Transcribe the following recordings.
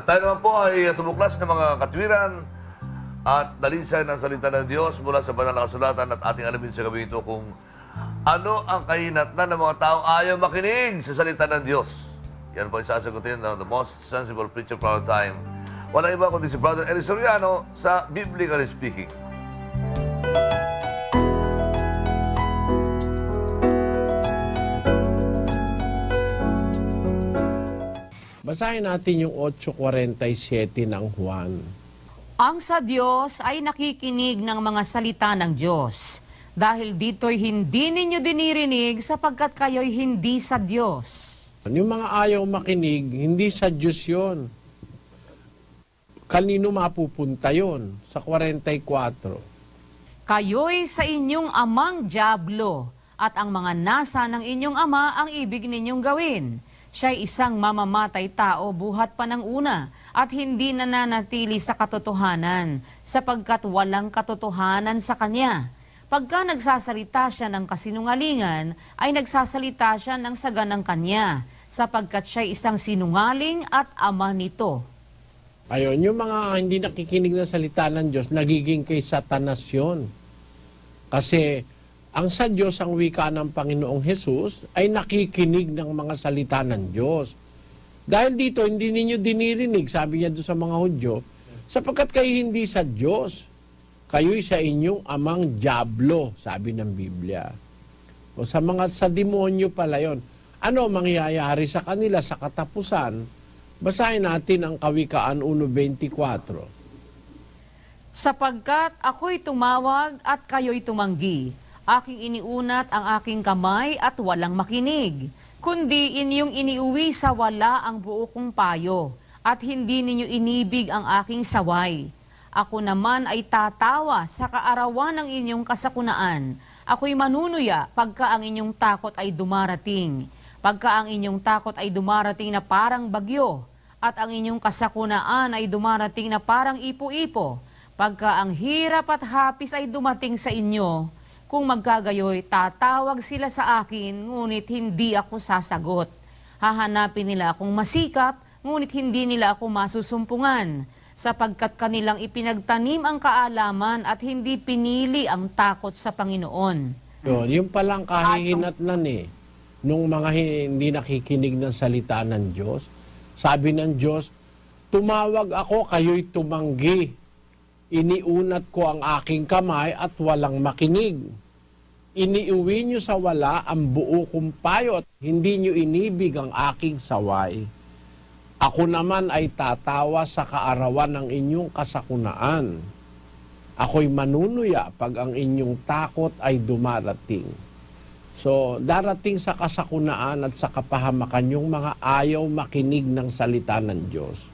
At tayo naman po ay tumuklas ng mga katwiran at dalisan ng salita ng Diyos mula sa banal na kasulatan at ating alamin sa gabi ito kung ano ang kahinatnan ng mga taong ayaw makinig sa salita ng Diyos. Yan po ay sasagutin ng the most sensible preacher for our time. Walang iba kundi si Brother Eli Soriano sa Biblically Speaking. Basahin natin yung 8:47 ng Juan. Ang sa Diyos ay nakikinig ng mga salita ng Diyos. Dahil dito'y hindi ninyo dinirinig sapagkat kayo'y hindi sa Diyos. Yung mga ayaw makinig, hindi sa Diyos yun. Kanino mapupunta yun? Sa 44. Kayo'y sa inyong amang dyablo, at ang mga nasa ng inyong ama ang ibig ninyong gawin. Siya'y isang mamamatay tao buhat pa ng una at hindi nananatili sa katotohanan sapagkat walang katotohanan sa kanya. Pagka nagsasalita siya ng kasinungalingan, ay nagsasalita siya ng saganang kanya sapagkat siya'y isang sinungaling at ama nito. Ayun, yung mga hindi nakikinig ng salita ng Diyos, nagiging kay Satanas yun. Kasi ang sa Diyos, ang wika ng Panginoong Hesus, ay nakikinig ng mga salita ng Diyos. Dahil dito, hindi ninyo dinirinig, sabi niya doon sa mga Hudyo, sapagkat kayo hindi sa Diyos. Kayo'y sa inyong amang dyablo, sabi ng Biblia. O sa demonyo pala yon. Ano mangyayari sa kanila sa katapusan? Basahin natin ang Kawikaan 1:24. Sapagkat ako'y tumawag at kayo'y tumanggi. Aking iniunat ang aking kamay at walang makinig. Kundi inyong iniuwi sa wala ang buo kong payo, at hindi ninyo inibig ang aking saway. Ako naman ay tatawa sa kaarawan ng inyong kasakunaan. Ako'y manunuya pagka ang inyong takot ay dumarating. Pagka ang inyong takot ay dumarating na parang bagyo, at ang inyong kasakunaan ay dumarating na parang ipo-ipo. Pagka ang hirap at hapis ay dumating sa inyo, kung magkagayoy, tatawag sila sa akin, ngunit hindi ako sasagot. Hahanapin nila akong masikap, ngunit hindi nila ako masusumpungan, sapagkat kanilang ipinagtanim ang kaalaman at hindi pinili ang takot sa Panginoon. Yung palang kahihinatnan nung mga hindi nakikinig ng salita ng Diyos. Sabi ng Diyos, tumawag ako, kayo'y tumanggi. Iniunat ko ang aking kamay at walang makinig. Iniuwi nyo sa wala ang buo kong payo at hindi nyo inibig ang aking saway. Ako naman ay tatawa sa kaarawan ng inyong kasakunaan. Ako'y manunuya pag ang inyong takot ay dumarating. So, darating sa kasakunaan at sa kapahamakan yung mga ayaw makinig ng salita ng Diyos.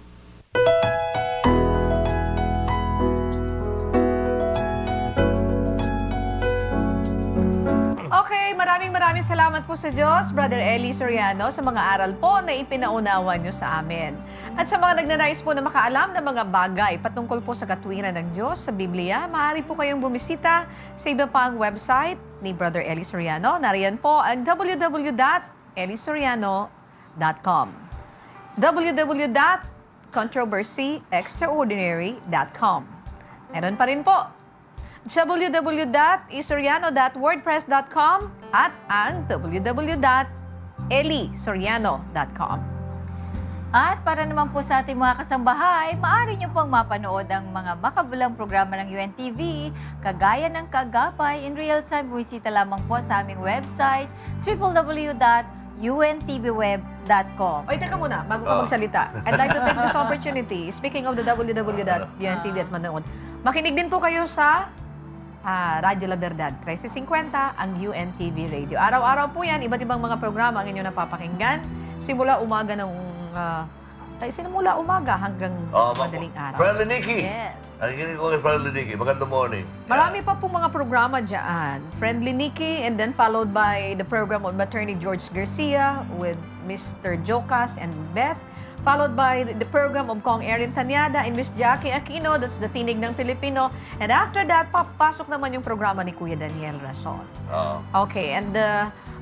Maraming salamat po sa Diyos, Brother Eli Soriano, sa mga aral po na ipinaunawa niyo sa amin. At sa mga nagnanais po na makaalam ng mga bagay patungkol po sa katwiran ng Diyos sa Biblia, maaari po kayong bumisita sa iba pang website ni Brother Eli Soriano. Nariyan po ang www.elisoriano.com www.controversyextraordinary.com. Meron pa rin po www.isoriano.wordpress.com at ang www.elisoriano.com. At para naman po sa ating mga kasambahay, maaari niyo pong mapanood ang mga makabulang programa ng UNTV, kagaya ng Kagapay in real time. Bumisita lamang po sa aming website, www.untvweb.com. Oy, teka muna, bago ka magsalita. I'd like to take this opportunity, speaking of the www.untv@manood, makinig din po kayo sa Radyo La Verdad, 1350, ang UNTV Radio. Araw-araw po yan, iba't ibang mga programa ang inyong napapakinggan. Simula umaga hanggang madaling araw. Friendly Nikki! Yes. Nakikinig ko kay Friendly Nikki. Magandang morning. Marami pa po mga programa dyan. Friendly Nikki, and then followed by the program of Attorney George Garcia with Mr. Jocas and Beth. Followed by the program of Kong Erin Tanyada and Miss Jackie Aquino, that's the Tinig ng Pilipino. And after that, papasok naman yung programa ni Kuya Daniel Rason. Okay, and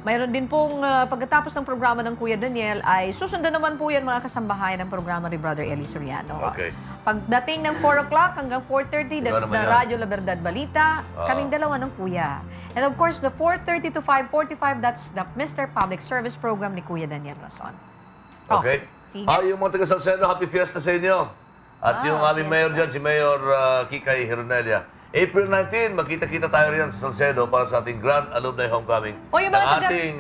mayroon din pong pagkatapos ng programa ng Kuya Daniel ay susundan naman po yan mga kasambahay ng programa ni Brother Eli Soriano. Okay. Pagdating ng 4 o'clock hanggang 4:30, that's Ikaw the naman yan. Radyo La Verdad Balita. Kaming dalawa ng Kuya. And of course, the 4:30 to 5:45, that's the Mr. Public Service Program ni Kuya Daniel Rason. Okay. sige. Yung mga taga Salcedo, happy fiesta sa inyo. At yung aming mayor dyan, si Mayor Kikay Hironelia. April 19, magkita-kita tayo riyan sa Salcedo para sa ating Grand Alumni Homecoming O, yung ng mga taga- ating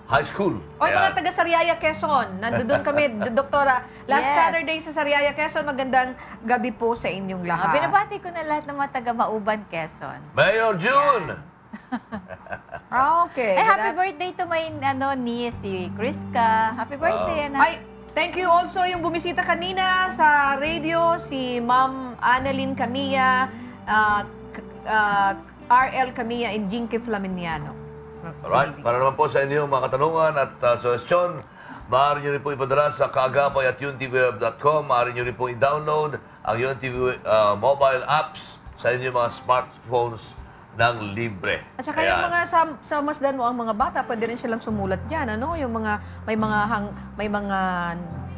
high school. O yung mga taga Sariaya, Quezon, nandoon kami, Doktora. Last Yes. Saturday sa Sariaya, Quezon, magandang gabi po sa inyong lahat. Binabati ko na lahat ng mga taga Mauban, Quezon. Mayor June! Okay. Happy birthday to my niece, si Kriska. Happy birthday, anak. Ay, thank you also yung bumisita kanina sa radio, si Ma'am Annalyn Camilla, RL Camilla and Jinky Flaminiano. Alright, para naman po sa inyong mga katanungan at suggestion, maaari nyo rin po ipadala sa kaagapay@untv.com. Maaari nyo rin po i-download ang UNTV mobile apps sa inyong mga smartphones ng libre. At saka yung mga sa masdan mo ang mga bata, pwede rin silang sumulat diyan, ano? Yung mga may mga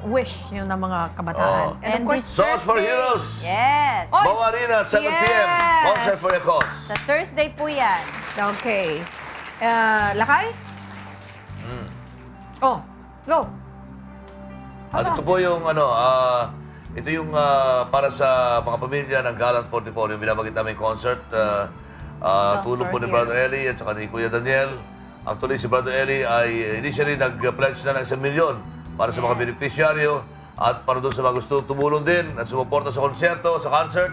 wish yung ng mga kabataan. Oh. And of course, Songs for Thursday. Heroes! Yes. Oh, Bawa Arena at 7 p.m. yes! Concert for a cause. Sa Thursday po yan. Okay. Lakay? Oh, go. At ito po yung ito yung para sa mga pamilya ng Gallant 44, yung binabagit namin concert. Tulong po ni Brother Eli at saka ni Kuya Daniel. Actually, si Brother Eli ay initially nag-pledge na ng 1 milyon para sa mga beneficiaryo at para doon sa mga gusto tumulong din at sumuporta sa konserto, sa concert.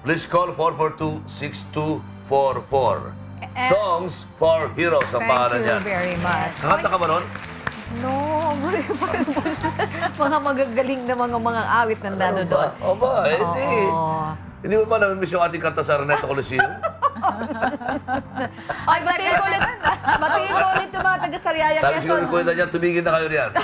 Please call 442-6244. Songs for Heroes ang pangalan niya. Thank you very much. Kakanta ka ba nun? No, mga magagaling na mga awit ng nano doon. O ba? Hindi. Oo. Hindi mo ba namimiss yung ating kanta sa Araneta Coliseum? Ay, batiin ko ulit. Batiin ko ulit yung mga taga-Sariaya, Sabi siguro Quezon. ni Kuya Daniel, tumigil na kayo riyan.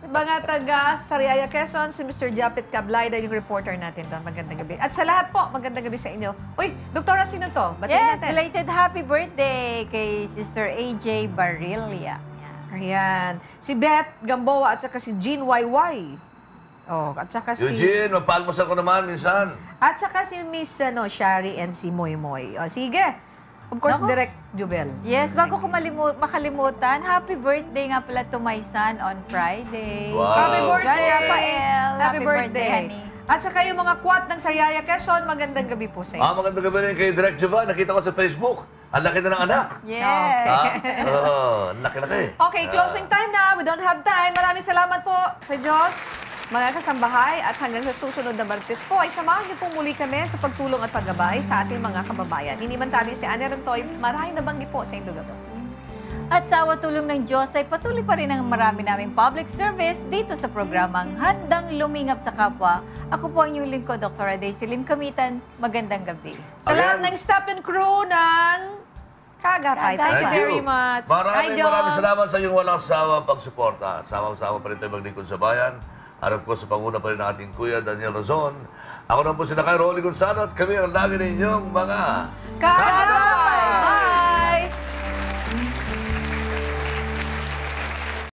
mga taga Sariaya, Quezon, si Mr. Japit Cablayda, yung reporter natin doon. Magandang gabi. At sa lahat po, magandang gabi sa inyo. Uy, Doktora, sino to? Batiin Yes, natin. belated happy birthday kay Sister AJ Barilla. Ayan. Si Beth Gamboa at saka si Jean YY. Oh, at saka si... Eugene, magpalmasal ko naman minsan. At saka si Miss Shari and si Moy Moy. O, sige. Of course, Naku. Direct Jubel. Yes, bago ko makalimutan, happy birthday nga pala to my son on Friday. Wow. Happy birthday, John Rafael. Happy birthday. honey. At saka yung mga quad ng Sariaya, Quezon, magandang gabi po sa inyo. Magandang gabi rin kay Direct Jovan. Nakita ko sa Facebook. Ang laki na ng anak. Yes. Ang laki-laki. Okay, closing time na. We don't have time. Maraming salamat po sa Diyos, mga kasambahay, at hanggang sa susunod na Martes po, ay samahan niyo po muli kami sa pagtulong at paggabay sa ating mga kababayan. Hiniman tayo si Anne Rentoy, marahay na banggi po sa Indogabos. At sa awa tulong ng Diyos ay patuloy pa rin ang marami naming public service dito sa programang Handang Lumingap sa Kapwa. Ako po ang inyong lingkod, Dr. Daisy Lim Kamitan. Magandang gabi. Sa Ayan. lahat ng staff and crew ng Kagapay. Thank you very much. Hi, John. Maraming salamat sa iyong walang sawang pagsuporta. Sama-sama pa rin tayo maglingkod sa bayan. At of course, sa panguna pa rin ng ating Kuya Daniel Razon. Ako naman po si Nakay Rolly Gonzalo at kami ang lagi ninyong mga Kagapay!